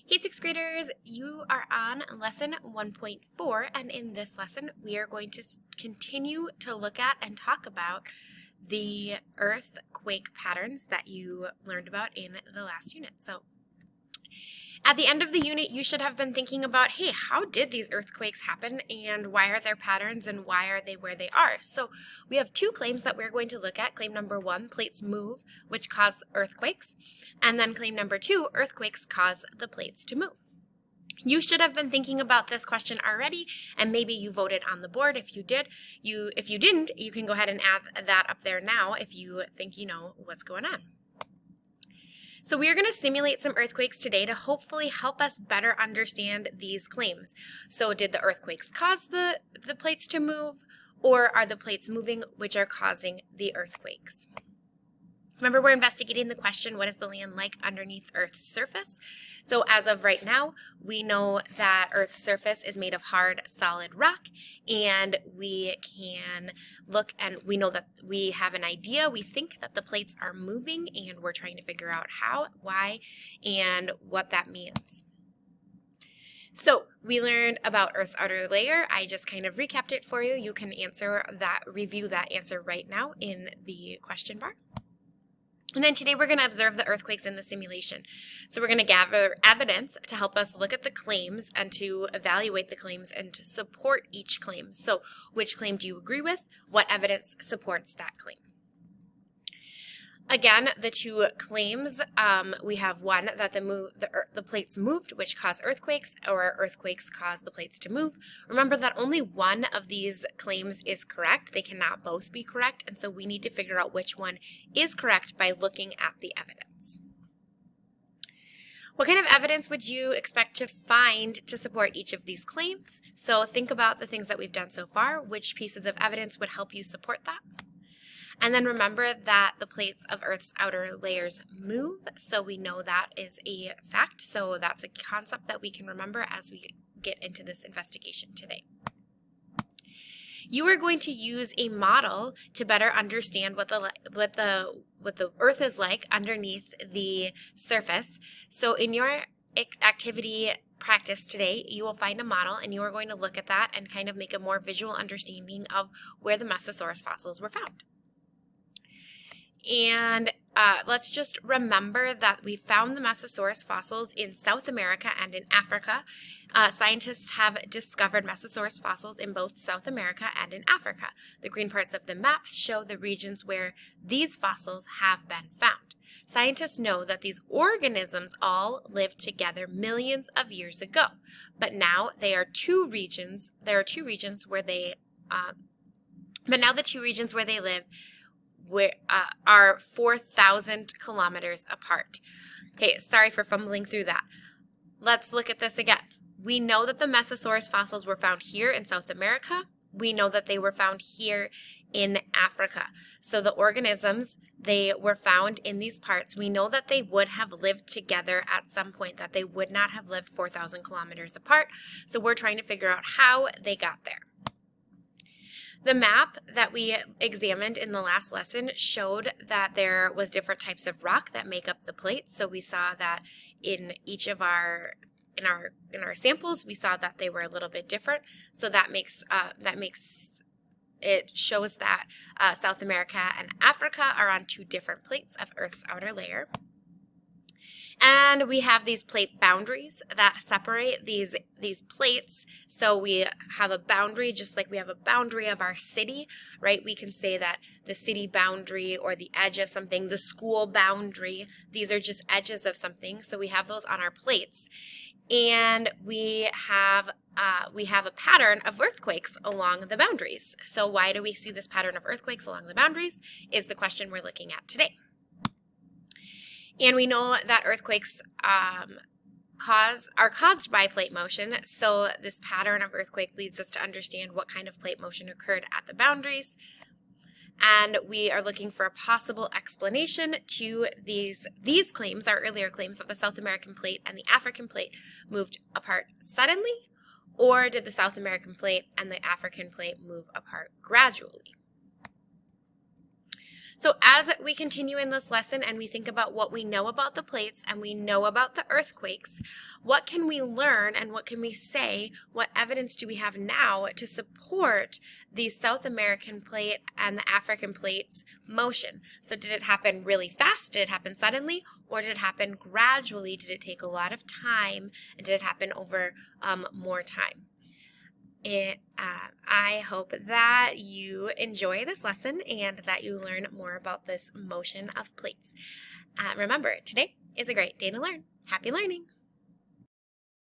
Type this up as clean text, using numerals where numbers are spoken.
Hey sixth graders, you are on lesson 1.4, and in this lesson we are going to continue to look at and talk about the earthquake patterns that you learned about in the last unit. So at the end of the unit you should have been thinking about, hey, how did these earthquakes happen and why are there patterns and why are they where they are? So we have two claims that we're going to look at. Claim number 1, plates move, which cause earthquakes. And then claim number 2, earthquakes cause the plates to move. You should have been thinking about this question already, and maybe you voted on the board. If you did, if you didn't, you can go ahead and add that up there now if you think you know what's going on. So we are going to simulate some earthquakes today to hopefully help us better understand these claims. So did the earthquakes cause the plates to move, or are the plates moving which are causing the earthquakes? Remember, we're investigating the question, what is the land like underneath Earth's surface? So as of right now, we know that Earth's surface is made of hard, solid rock, and we can look and we know that we have an idea. We think that the plates are moving, and we're trying to figure out how, why, and what that means. So we learned about Earth's outer layer. I just kind of recapped it for you. You can review that answer right now in the question bar. And then today we're going to observe the earthquakes in the simulation. So we're going to gather evidence to help us look at the claims and to evaluate the claims and to support each claim. So which claim do you agree with? What evidence supports that claim? Again, the two claims, we have one that the plates moved, which caused earthquakes, or earthquakes caused the plates to move. Remember that only one of these claims is correct. They cannot both be correct, and so we need to figure out which one is correct by looking at the evidence. What kind of evidence would you expect to find to support each of these claims? So think about the things that we've done so far. Which pieces of evidence would help you support that? And then remember that the plates of Earth's outer layers move, so we know that is a fact. So that's a concept that we can remember as we get into this investigation today. You are going to use a model to better understand what the Earth is like underneath the surface. So in your activity practice today, you will find a model, and you are going to look at that and kind of make a more visual understanding of where the Mesosaurus fossils were found. And let's just remember that we found the Mesosaurus fossils in South America and in Africa. Scientists have discovered Mesosaurus fossils in both South America and in Africa. The green parts of the map show the regions where these fossils have been found. Scientists know that these organisms all lived together millions of years ago, but now there are two regions where they live are 4,000 kilometers apart. Hey, sorry for fumbling through that. Let's look at this again. We know that the Mesosaurus fossils were found here in South America. We know that they were found here in Africa. So the organisms, they were found in these parts. We know that they would have lived together at some point, that they would not have lived 4,000 kilometers apart. So we're trying to figure out how they got there. The map that we examined in the last lesson showed that there was different types of rock that make up the plates. So we saw that in each of our samples, we saw that they were a little bit different. So that shows that South America and Africa are on two different plates of Earth's outer layer. And we have these plate boundaries that separate these plates. So we have a boundary, just like we have a boundary of our city, right? We can say that the city boundary or the edge of something, the school boundary, these are just edges of something. So we have those on our plates. And we have a pattern of earthquakes along the boundaries. So why do we see this pattern of earthquakes along the boundaries is the question we're looking at today. And we know that earthquakes are caused by plate motion, so this pattern of earthquake leads us to understand what kind of plate motion occurred at the boundaries. And we are looking for a possible explanation to these claims, our earlier claims, that the South American plate and the African plate moved apart suddenly, or did the South American plate and the African plate move apart gradually? So as we continue in this lesson and we think about what we know about the plates and we know about the earthquakes, what can we learn and what can we say? What evidence do we have now to support the South American plate and the African plates motion? So did it happen really fast? Did it happen suddenly? Or did it happen gradually? Did it take a lot of time? And did it happen over more time? I hope that you enjoy this lesson and that you learn more about this motion of plates. Remember, today is a great day to learn. Happy learning!